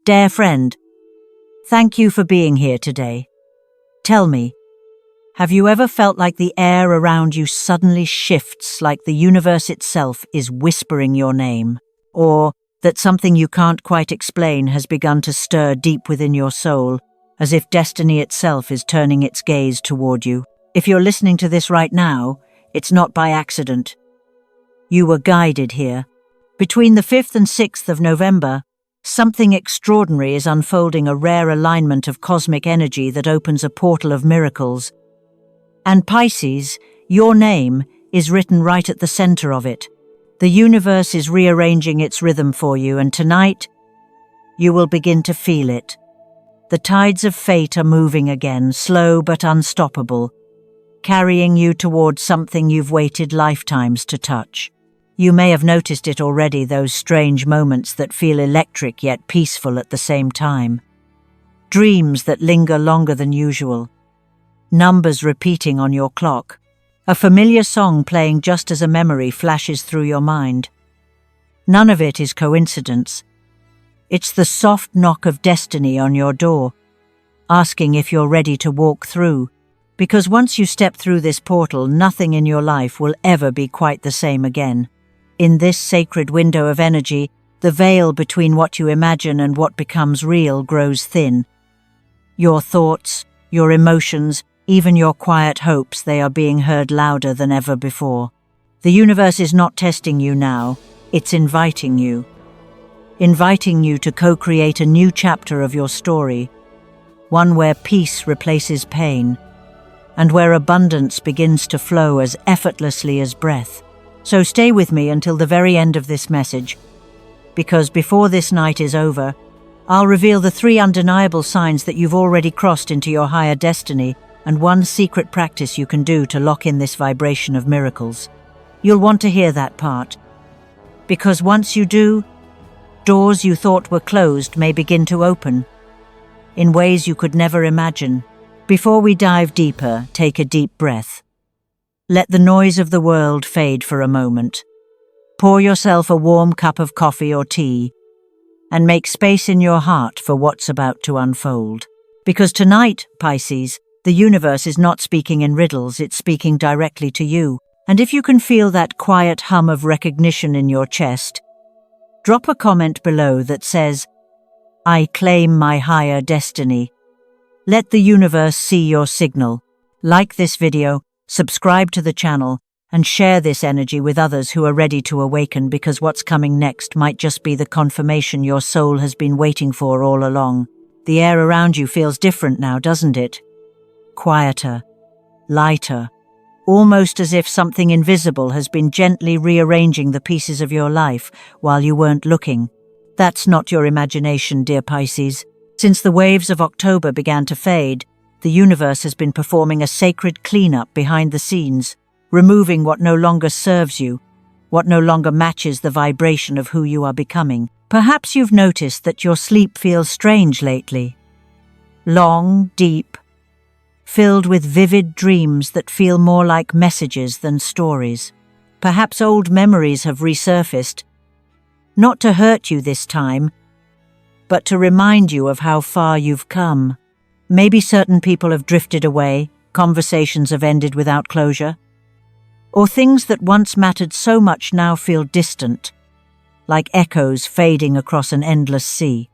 Dear friend, thank you for being here today. Tell me, have you ever felt like the air around you suddenly shifts, like the universe itself is whispering your name? Or that something you can't quite explain has begun to stir deep within your soul, as if destiny itself is turning its gaze toward you? If you're listening to this right now, it's not by accident. You were guided here. Between the 5th and 6th of November, something extraordinary is unfolding, a rare alignment of cosmic energy that opens a portal of miracles. And Pisces, your name, is written right at the center of it. The universe is rearranging its rhythm for you, and tonight, you will begin to feel it. The tides of fate are moving again, slow but unstoppable, carrying you towards something you've waited lifetimes to touch. You may have noticed it already, those strange moments that feel electric yet peaceful at the same time. Dreams that linger longer than usual. Numbers repeating on your clock. A familiar song playing just as a memory flashes through your mind. None of it is coincidence. It's the soft knock of destiny on your door, asking if you're ready to walk through. Because once you step through this portal, nothing in your life will ever be quite the same again. In this sacred window of energy, the veil between what you imagine and what becomes real grows thin. Your thoughts, your emotions, even your quiet hopes, they are being heard louder than ever before. The universe is not testing you now, it's inviting you. Inviting you to co-create a new chapter of your story, one where peace replaces pain, and where abundance begins to flow as effortlessly as breath. So stay with me until the very end of this message, because before this night is over, I'll reveal the 3 undeniable signs that you've already crossed into your higher destiny, and one secret practice you can do to lock in this vibration of miracles. You'll want to hear that part, because once you do, doors you thought were closed may begin to open, in ways you could never imagine. Before we dive deeper, take a deep breath. Let the noise of the world fade for a moment. Pour yourself a warm cup of coffee or tea, and make space in your heart for what's about to unfold. Because tonight, Pisces, the universe is not speaking in riddles, it's speaking directly to you. And if you can feel that quiet hum of recognition in your chest, drop a comment below that says, "I claim my higher destiny." Let the universe see your signal. Like this video, subscribe to the channel, and share this energy with others who are ready to awaken, because what's coming next might just be the confirmation your soul has been waiting for all along. The air around you feels different now, doesn't it? Quieter, lighter, almost as if something invisible has been gently rearranging the pieces of your life while you weren't looking. That's not your imagination, dear Pisces. Since the waves of October began to fade, the universe has been performing a sacred cleanup behind the scenes, removing what no longer serves you, what no longer matches the vibration of who you are becoming. Perhaps you've noticed that your sleep feels strange lately. Long, deep, filled with vivid dreams that feel more like messages than stories. Perhaps old memories have resurfaced, not to hurt you this time, but to remind you of how far you've come. Maybe certain people have drifted away, conversations have ended without closure, or things that once mattered so much now feel distant, like echoes fading across an endless sea.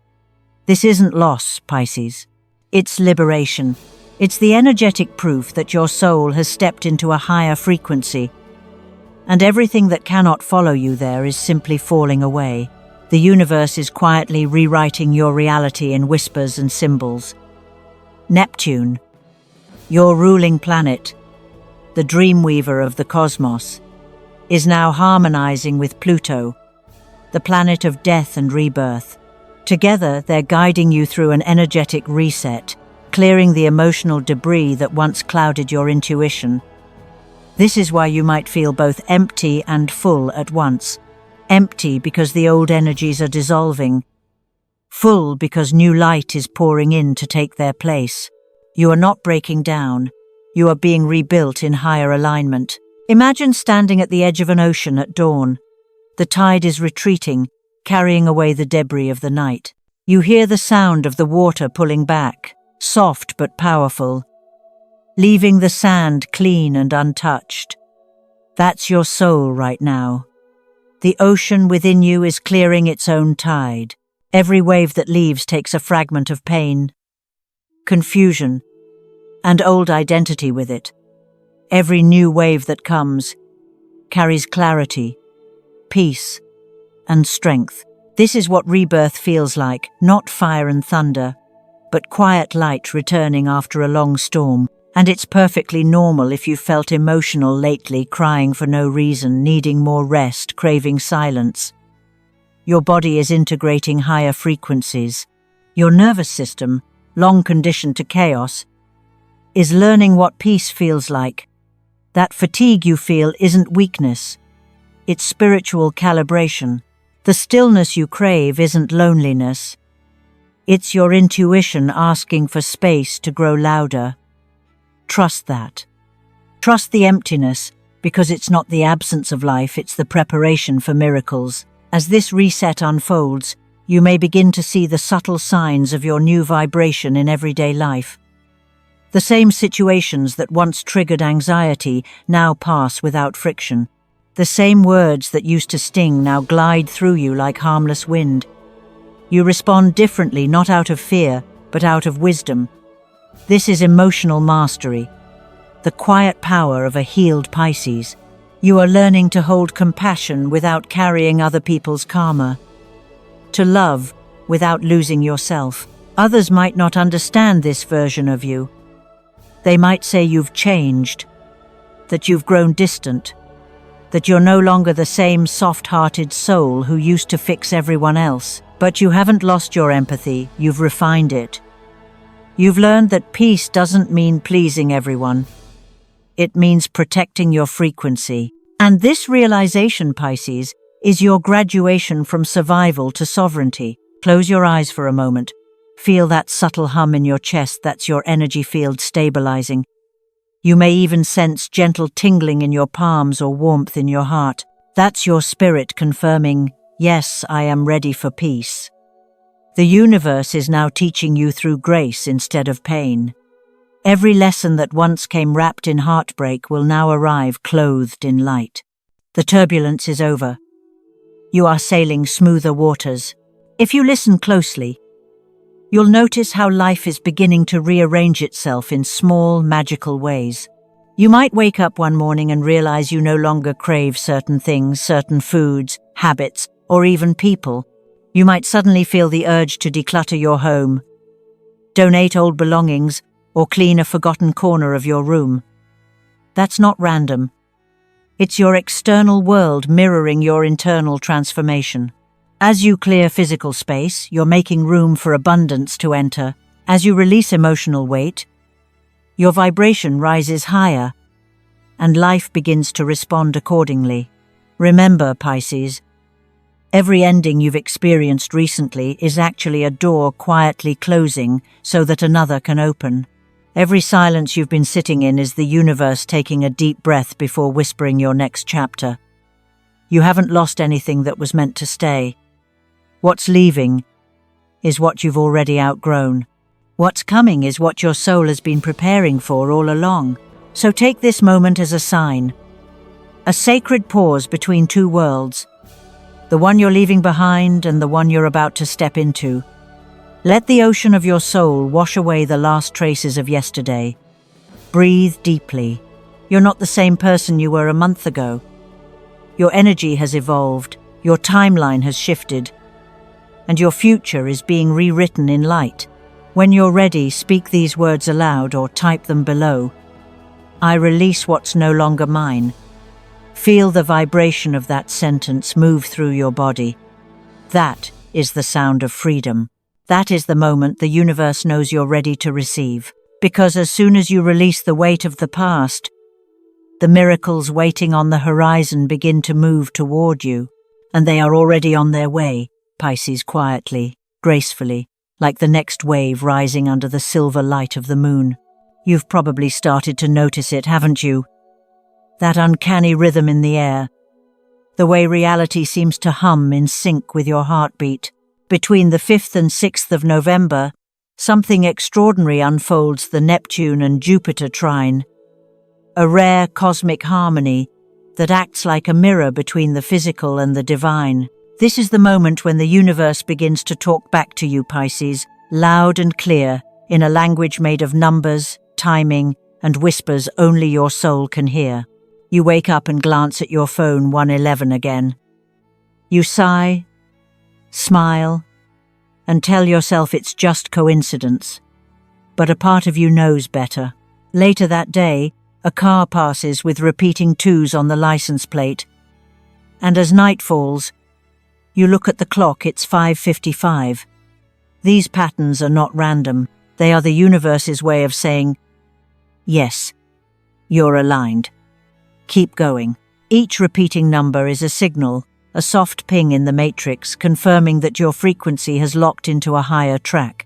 This isn't loss, Pisces. It's liberation. It's the energetic proof that your soul has stepped into a higher frequency, and everything that cannot follow you there is simply falling away. The universe is quietly rewriting your reality in whispers and symbols. Neptune, your ruling planet, the dreamweaver of the cosmos, is now harmonizing with Pluto, the planet of death and rebirth. Together, they're guiding you through an energetic reset, clearing the emotional debris that once clouded your intuition. This is why you might feel both empty and full at once. Empty because the old energies are dissolving. Full because new light is pouring in to take their place. You are not breaking down. You are being rebuilt in higher alignment. Imagine standing at the edge of an ocean at dawn. The tide is retreating, carrying away the debris of the night. You hear the sound of the water pulling back, soft but powerful, leaving the sand clean and untouched. That's your soul right now. The ocean within you is clearing its own tide. Every wave that leaves takes a fragment of pain, confusion, and old identity with it. Every new wave that comes carries clarity, peace, and strength. This is what rebirth feels like, not fire and thunder, but quiet light returning after a long storm. And it's perfectly normal if you felt emotional lately, crying for no reason, needing more rest, craving silence. Your body is integrating higher frequencies. Your nervous system, long conditioned to chaos, is learning what peace feels like. That fatigue you feel isn't weakness. It's spiritual calibration. The stillness you crave isn't loneliness. It's your intuition asking for space to grow louder. Trust that. Trust the emptiness, because it's not the absence of life, it's the preparation for miracles. As this reset unfolds, you may begin to see the subtle signs of your new vibration in everyday life. The same situations that once triggered anxiety now pass without friction. The same words that used to sting now glide through you like harmless wind. You respond differently, not out of fear, but out of wisdom. This is emotional mastery, the quiet power of a healed Pisces. You are learning to hold compassion without carrying other people's karma, to love without losing yourself. Others might not understand this version of you. They might say you've changed, that you've grown distant, that you're no longer the same soft-hearted soul who used to fix everyone else. But you haven't lost your empathy, you've refined it. You've learned that peace doesn't mean pleasing everyone. It means protecting your frequency. And this realization, Pisces, is your graduation from survival to sovereignty. Close your eyes for a moment. Feel that subtle hum in your chest. That's your energy field stabilizing. You may even sense gentle tingling in your palms or warmth in your heart. That's your spirit confirming, yes, I am ready for peace. The universe is now teaching you through grace instead of pain. Every lesson that once came wrapped in heartbreak will now arrive clothed in light. The turbulence is over. You are sailing smoother waters. If you listen closely, you'll notice how life is beginning to rearrange itself in small, magical ways. You might wake up one morning and realize you no longer crave certain things, certain foods, habits, or even people. You might suddenly feel the urge to declutter your home, donate old belongings, or clean a forgotten corner of your room. That's not random. It's your external world mirroring your internal transformation. As you clear physical space, you're making room for abundance to enter. As you release emotional weight, your vibration rises higher, and life begins to respond accordingly. Remember, Pisces, every ending you've experienced recently is actually a door quietly closing so that another can open. Every silence you've been sitting in is the universe taking a deep breath before whispering your next chapter. You haven't lost anything that was meant to stay. What's leaving is what you've already outgrown. What's coming is what your soul has been preparing for all along. So take this moment as a sign, a sacred pause between two worlds, the one you're leaving behind and the one you're about to step into. Let the ocean of your soul wash away the last traces of yesterday. Breathe deeply. You're not the same person you were a month ago. Your energy has evolved, your timeline has shifted, and your future is being rewritten in light. When you're ready, speak these words aloud or type them below. I release what's no longer mine. Feel the vibration of that sentence move through your body. That is the sound of freedom. That is the moment the universe knows you're ready to receive. Because as soon as you release the weight of the past, the miracles waiting on the horizon begin to move toward you. And they are already on their way, Pisces, quietly, gracefully, like the next wave rising under the silver light of the moon. You've probably started to notice it, haven't you? That uncanny rhythm in the air, the way reality seems to hum in sync with your heartbeat. Between the 5th and 6th of November, something extraordinary unfolds: the Neptune and Jupiter trine, a rare cosmic harmony that acts like a mirror between the physical and the divine. This is the moment when the universe begins to talk back to you, Pisces, loud and clear, in a language made of numbers, timing, and whispers only your soul can hear. You wake up and glance at your phone, 1:11 again. You sigh, smile, and tell yourself it's just coincidence. But a part of you knows better. Later that day, a car passes with repeating 2s on the license plate, and as night falls, you look at the clock, it's 5:55. These patterns are not random. They are the universe's way of saying, yes, you're aligned. Keep going. Each repeating number is a signal, a soft ping in the matrix confirming that your frequency has locked into a higher track.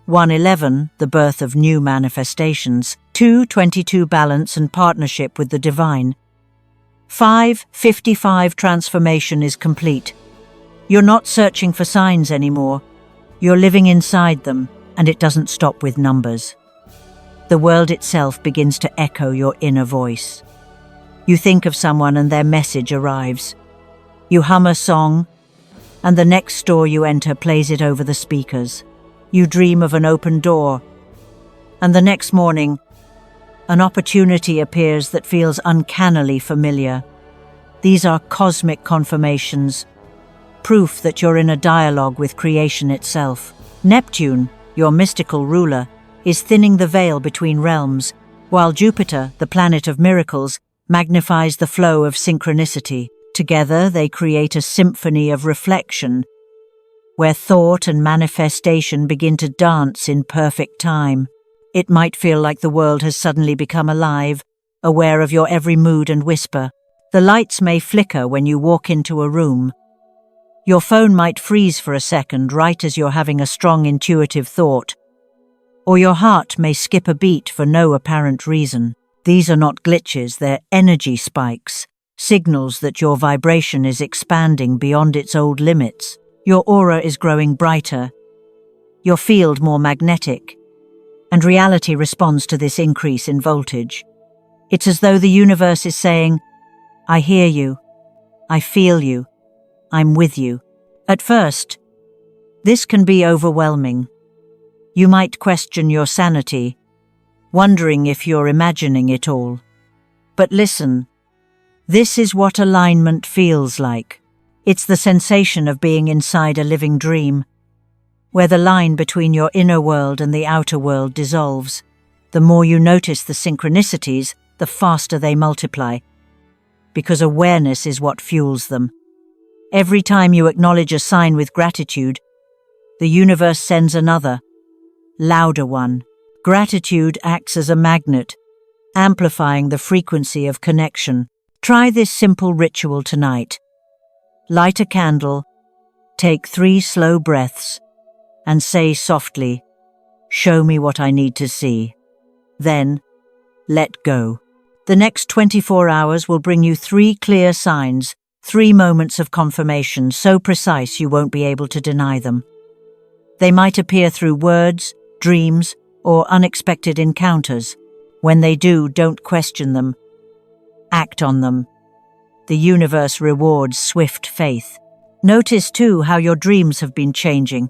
1:11, the birth of new manifestations. 2:22, balance and partnership with the divine. 5:55, transformation is complete. You're not searching for signs anymore. You're living inside them, and it doesn't stop with numbers. The world itself begins to echo your inner voice. You think of someone and their message arrives. You hum a song, and the next store you enter plays it over the speakers. You dream of an open door, and the next morning, an opportunity appears that feels uncannily familiar. These are cosmic confirmations, proof that you're in a dialogue with creation itself. Neptune, your mystical ruler, is thinning the veil between realms, while Jupiter, the planet of miracles, magnifies the flow of synchronicity. Together, they create a symphony of reflection, where thought and manifestation begin to dance in perfect time. It might feel like the world has suddenly become alive, aware of your every mood and whisper. The lights may flicker when you walk into a room. Your phone might freeze for a second right as you're having a strong intuitive thought, or your heart may skip a beat for no apparent reason. These are not glitches, they're energy spikes, signals that your vibration is expanding beyond its old limits. Your aura is growing brighter, your field more magnetic, and reality responds to this increase in voltage. It's as though the universe is saying, I hear you, I feel you, I'm with you. At first, this can be overwhelming. You might question your sanity, wondering if you're imagining it all. But listen, this is what alignment feels like. It's the sensation of being inside a living dream, where the line between your inner world and the outer world dissolves. The more you notice the synchronicities, the faster they multiply, because awareness is what fuels them. Every time you acknowledge a sign with gratitude, the universe sends another, louder one. Gratitude acts as a magnet, amplifying the frequency of connection. Try this simple ritual tonight. Light a candle, take 3 slow breaths, and say softly, show me what I need to see. Then, let go. The next 24 hours will bring you 3 clear signs, 3 moments of confirmation so precise you won't be able to deny them. They might appear through words, dreams, or unexpected encounters. When they do, don't question them. Act on them. The universe rewards swift faith. Notice, too, how your dreams have been changing.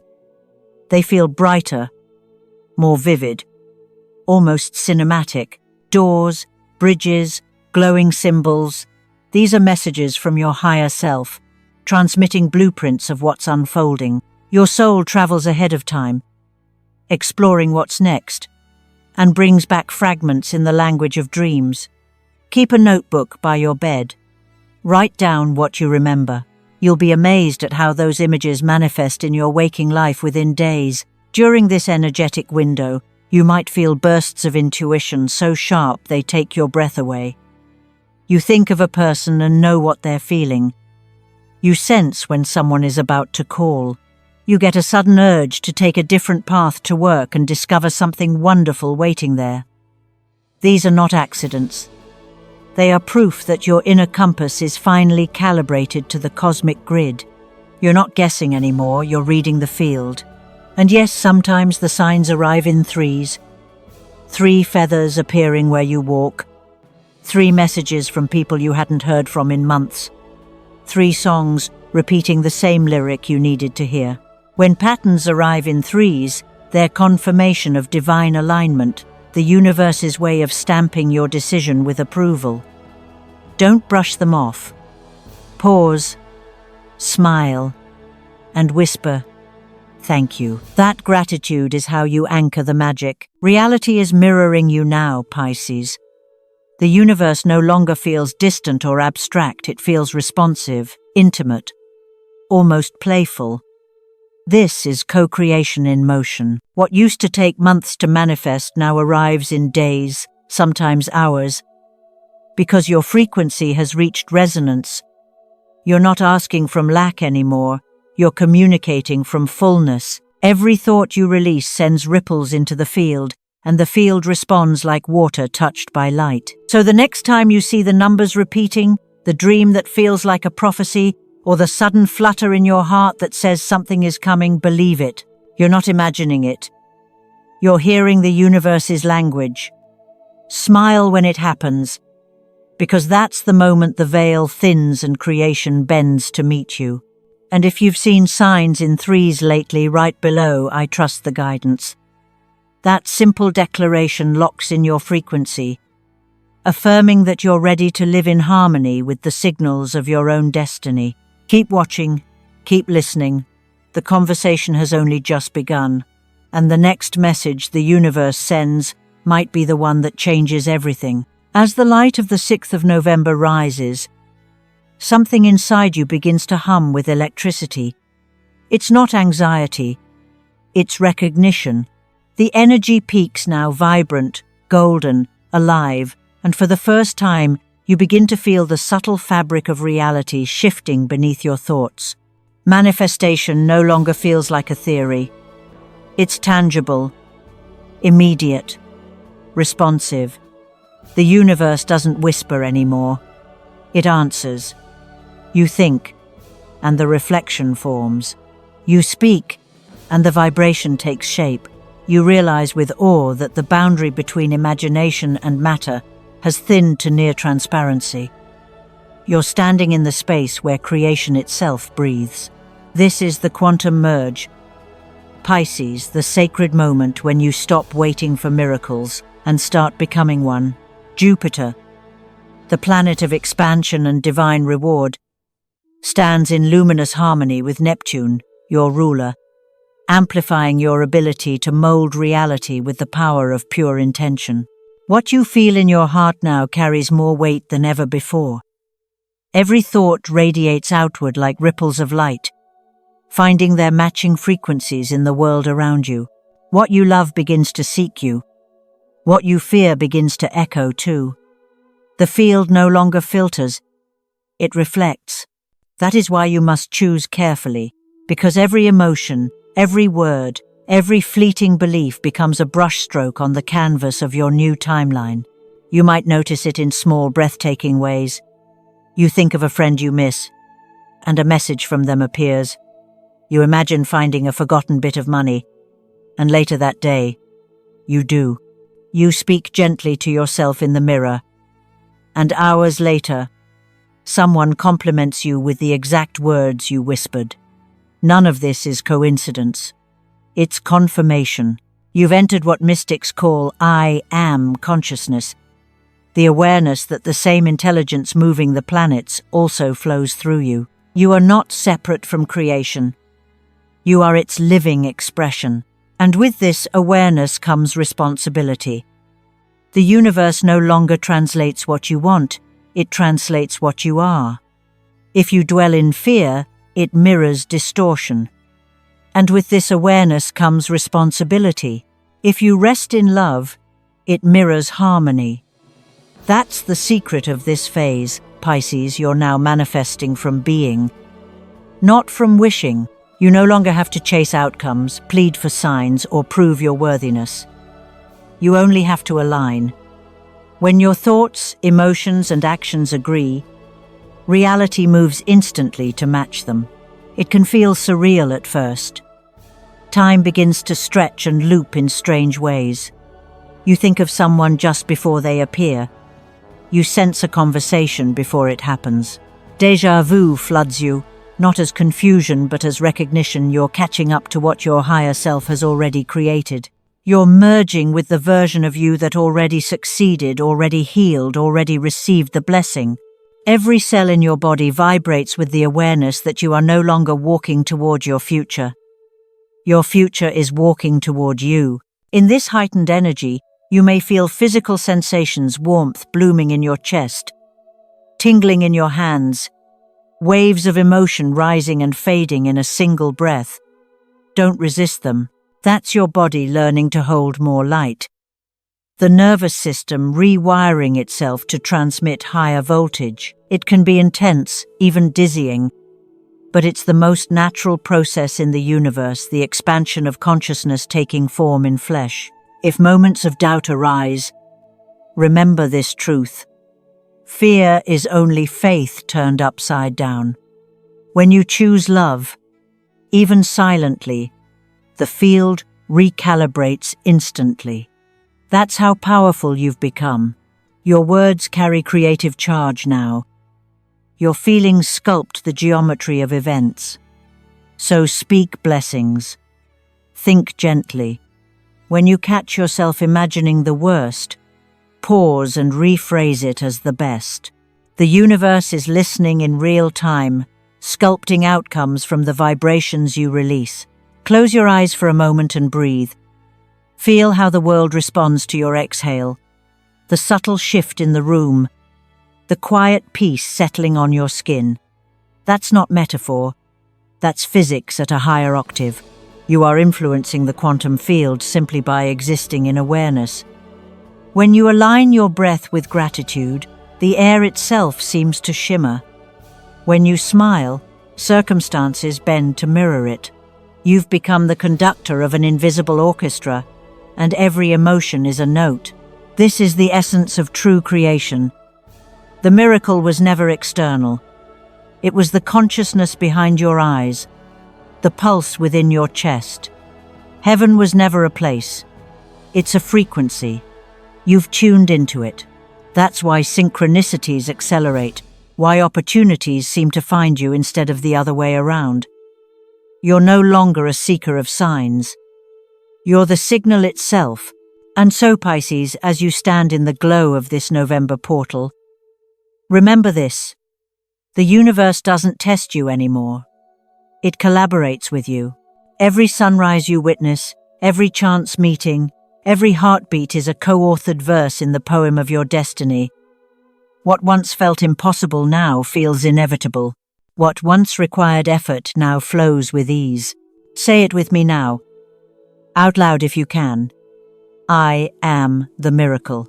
They feel brighter, more vivid, almost cinematic. Doors, bridges, glowing symbols. These are messages from your higher self, transmitting blueprints of what's unfolding. Your soul travels ahead of time, exploring what's next, and brings back fragments in the language of dreams. Keep a notebook by your bed. Write down what you remember. You'll be amazed at how those images manifest in your waking life within days. During this energetic window, you might feel bursts of intuition so sharp they take your breath away. You think of a person and know what they're feeling. You sense when someone is about to call. You get a sudden urge to take a different path to work and discover something wonderful waiting there. These are not accidents. They are proof that your inner compass is finely calibrated to the cosmic grid. You're not guessing anymore, you're reading the field. And yes, sometimes the signs arrive in threes. 3 feathers appearing where you walk. 3 messages from people you hadn't heard from in months. 3 songs repeating the same lyric you needed to hear. When patterns arrive in threes, they're confirmation of divine alignment, the universe's way of stamping your decision with approval. Don't brush them off. Pause, smile, and whisper, "Thank you." That gratitude is how you anchor the magic. Reality is mirroring you now, Pisces. The universe no longer feels distant or abstract, it feels responsive, intimate, almost playful. This is co-creation in motion. What used to take months to manifest now arrives in days, sometimes hours. Because your frequency has reached resonance, you're not asking from lack anymore, you're communicating from fullness. Every thought you release sends ripples into the field, and the field responds like water touched by light. So the next time you see the numbers repeating, the dream that feels like a prophecy, or the sudden flutter in your heart that says something is coming, believe it. You're not imagining it. You're hearing the universe's language. Smile when it happens, because that's the moment the veil thins and creation bends to meet you. And if you've seen signs in threes lately, right below, I trust the guidance. That simple declaration locks in your frequency, affirming that you're ready to live in harmony with the signals of your own destiny. Keep watching, keep listening. The conversation has only just begun, and the next message the universe sends might be the one that changes everything. As the light of the 6th of November rises, something inside you begins to hum with electricity. It's not anxiety, it's recognition. The energy peaks now vibrant, golden, alive, and for the first time, you begin to feel the subtle fabric of reality shifting beneath your thoughts. Manifestation no longer feels like a theory. It's tangible, immediate, responsive. The universe doesn't whisper anymore. It answers. You think, and the reflection forms. You speak, and the vibration takes shape. You realize with awe that the boundary between imagination and matter has thinned to near transparency. You're standing in the space where creation itself breathes. This is the quantum merge. Pisces, the sacred moment when you stop waiting for miracles and start becoming one. Jupiter, the planet of expansion and divine reward, stands in luminous harmony with Neptune, your ruler, amplifying your ability to mold reality with the power of pure intention. What you feel in your heart now carries more weight than ever before. Every thought radiates outward like ripples of light, finding their matching frequencies in the world around you. What you love begins to seek you. What you fear begins to echo too. The field no longer filters, it reflects. That is why you must choose carefully, because every emotion, every word, every fleeting belief becomes a brushstroke on the canvas of your new timeline. You might notice it in small, breathtaking ways. You think of a friend you miss, and a message from them appears. You imagine finding a forgotten bit of money, and later that day, you do. You speak gently to yourself in the mirror, and hours later, someone compliments you with the exact words you whispered. None of this is coincidence. It's confirmation. You've entered what mystics call I am consciousness, the awareness that the same intelligence moving the planets also flows through you. You are not separate from creation. You are its living expression. And with this awareness comes responsibility. The universe no longer translates what you want, it translates what you are. If you dwell in fear, it mirrors distortion. And with this awareness comes responsibility. If you rest in love, it mirrors harmony. That's the secret of this phase, Pisces. You're now manifesting from being, not from wishing. You no longer have to chase outcomes, plead for signs, or prove your worthiness. You only have to align. When your thoughts, emotions, and actions agree, reality moves instantly to match them. It can feel surreal at first. Time begins to stretch and loop in strange ways. You think of someone just before they appear. You sense a conversation before it happens. Déjà vu floods you, not as confusion but as recognition. You're catching up to what your higher self has already created. You're merging with the version of you that already succeeded, already healed, already received the blessing. Every cell in your body vibrates with the awareness that you are no longer walking toward your future. Your future is walking toward you. In this heightened energy, you may feel physical sensations, warmth blooming in your chest, tingling in your hands, waves of emotion rising and fading in a single breath. Don't resist them. That's your body learning to hold more light. The nervous system rewiring itself to transmit higher voltage. It can be intense, even dizzying, but it's the most natural process in the universe, the expansion of consciousness taking form in flesh. If moments of doubt arise, remember this truth. Fear is only faith turned upside down. When you choose love, even silently, the field recalibrates instantly. That's how powerful you've become. Your words carry creative charge now. Your feelings sculpt the geometry of events. So speak blessings. Think gently. When you catch yourself imagining the worst, pause and rephrase it as the best. The universe is listening in real time, sculpting outcomes from the vibrations you release. Close your eyes for a moment and breathe. Feel how the world responds to your exhale. The subtle shift in the room, the quiet peace settling on your skin. That's not metaphor. That's physics at a higher octave. You are influencing the quantum field simply by existing in awareness. When you align your breath with gratitude, the air itself seems to shimmer. When you smile, circumstances bend to mirror it. You've become the conductor of an invisible orchestra, and every emotion is a note. This is the essence of true creation. The miracle was never external. It was the consciousness behind your eyes, the pulse within your chest. Heaven was never a place. It's a frequency. You've tuned into it. That's why synchronicities accelerate, why opportunities seem to find you instead of the other way around. You're no longer a seeker of signs. You're the signal itself. And so, Pisces, as you stand in the glow of this November portal, remember this: the universe doesn't test you anymore. It collaborates with you. Every sunrise you witness, every chance meeting, every heartbeat is a co-authored verse in the poem of your destiny. What once felt impossible now feels inevitable. What once required effort now flows with ease. Say it with me now, out loud if you can. I am the miracle.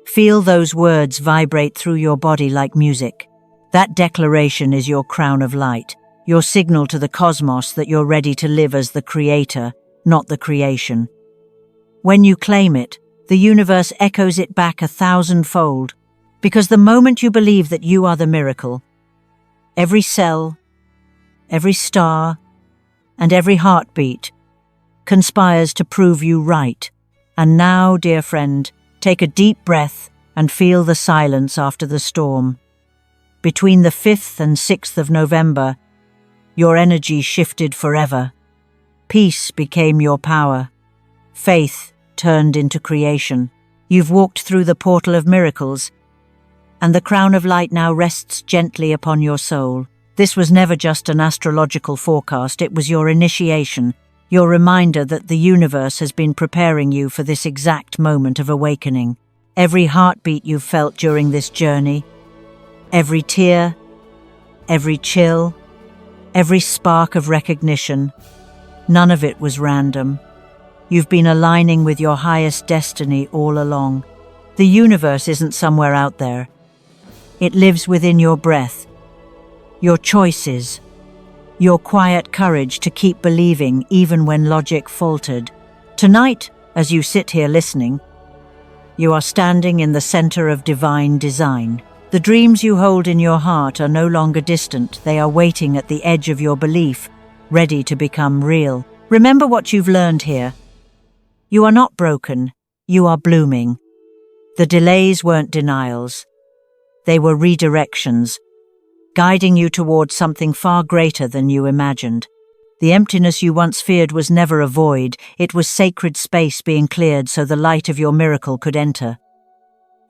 Feel those words vibrate through your body like music. That declaration is your crown of light, your signal to the cosmos that you're ready to live as the creator, not the creation. When you claim it, the universe echoes it back 1,000-fold, because the moment you believe that you are the miracle, every cell, every star, and every heartbeat conspires to prove you right. And now, dear friend, take a deep breath and feel the silence after the storm. Between the 5th and 6th of November, your energy shifted forever. Peace became your power. Faith turned into creation. You've walked through the portal of miracles, and the crown of light now rests gently upon your soul. This was never just an astrological forecast, it was your initiation, your reminder that the universe has been preparing you for this exact moment of awakening. Every heartbeat you've felt during this journey, every tear, every chill, every spark of recognition, none of it was random. You've been aligning with your highest destiny all along. The universe isn't somewhere out there. It lives within your breath, your choices, your quiet courage to keep believing even when logic faltered. Tonight, as you sit here listening, you are standing in the center of divine design. The dreams you hold in your heart are no longer distant. They are waiting at the edge of your belief, ready to become real. Remember what you've learned here. You are not broken. You are blooming. The delays weren't denials. They were redirections, guiding you towards something far greater than you imagined. The emptiness you once feared was never a void. It was sacred space being cleared so the light of your miracle could enter.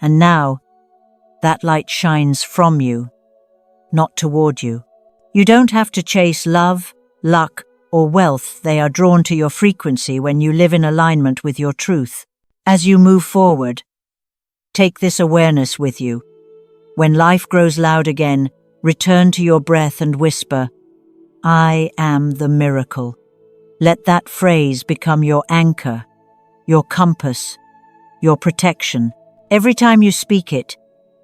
And now, that light shines from you, not toward you. You don't have to chase love, luck, or wealth. They are drawn to your frequency when you live in alignment with your truth. As you move forward, take this awareness with you. When life grows loud again, return to your breath and whisper, "I am the miracle." Let that phrase become your anchor, your compass, your protection. Every time you speak it,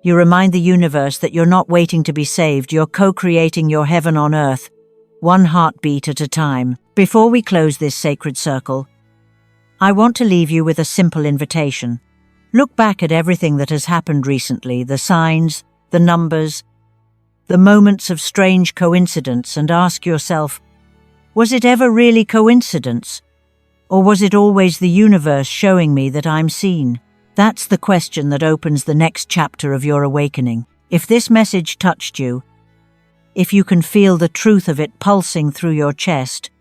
you remind the universe that you're not waiting to be saved. You're co-creating your heaven on earth, one heartbeat at a time. Before we close this sacred circle, I want to leave you with a simple invitation. Look back at everything that has happened recently, the signs, the numbers, the moments of strange coincidence, and ask yourself, was it ever really coincidence? Or was it always the universe showing me that I'm seen? That's the question that opens the next chapter of your awakening. If this message touched you, if you can feel the truth of it pulsing through your chest,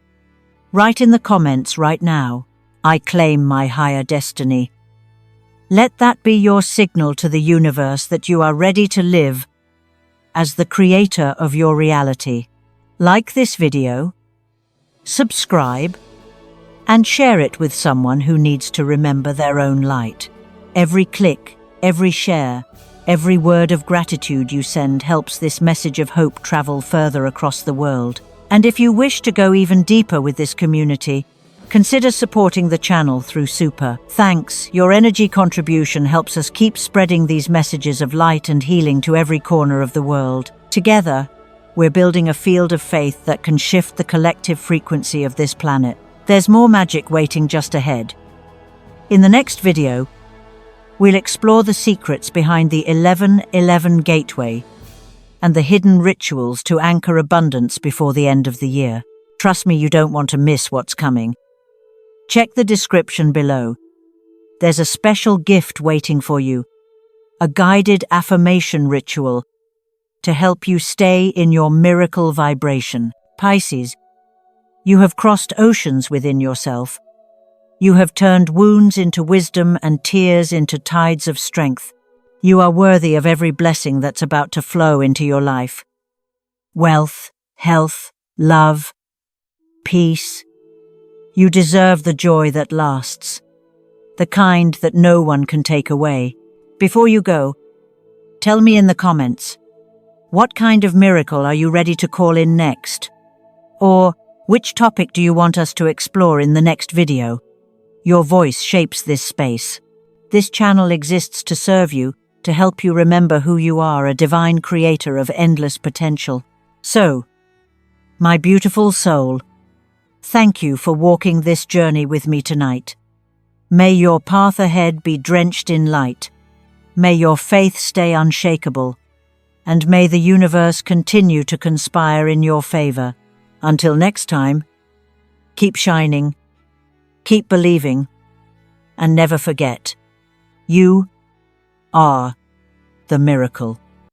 write in the comments right now, "I claim my higher destiny." Let that be your signal to the universe that you are ready to live as the creator of your reality. Like this video, subscribe, and share it with someone who needs to remember their own light. Every click, every share, every word of gratitude you send helps this message of hope travel further across the world. And if you wish to go even deeper with this community, consider supporting the channel through Super Thanks. Your energy contribution helps us keep spreading these messages of light and healing to every corner of the world. Together, we're building a field of faith that can shift the collective frequency of this planet. There's more magic waiting just ahead. In the next video, we'll explore the secrets behind the 1111 Gateway and the hidden rituals to anchor abundance before the end of the year. Trust me, you don't want to miss what's coming. Check the description below. There's a special gift waiting for you, a guided affirmation ritual to help you stay in your miracle vibration. Pisces, you have crossed oceans within yourself. You have turned wounds into wisdom and tears into tides of strength. You are worthy of every blessing that's about to flow into your life. Wealth, health, love, peace. You deserve the joy that lasts, the kind that no one can take away. Before you go, tell me in the comments, what kind of miracle are you ready to call in next? Or which topic do you want us to explore in the next video? Your voice shapes this space. This channel exists to serve you, to help you remember who you are, a divine creator of endless potential. So, my beautiful soul, thank you for walking this journey with me tonight. May your path ahead be drenched in light. May your faith stay unshakable. And may the universe continue to conspire in your favor. Until next time, keep shining, keep believing, and never forget, you are the miracle.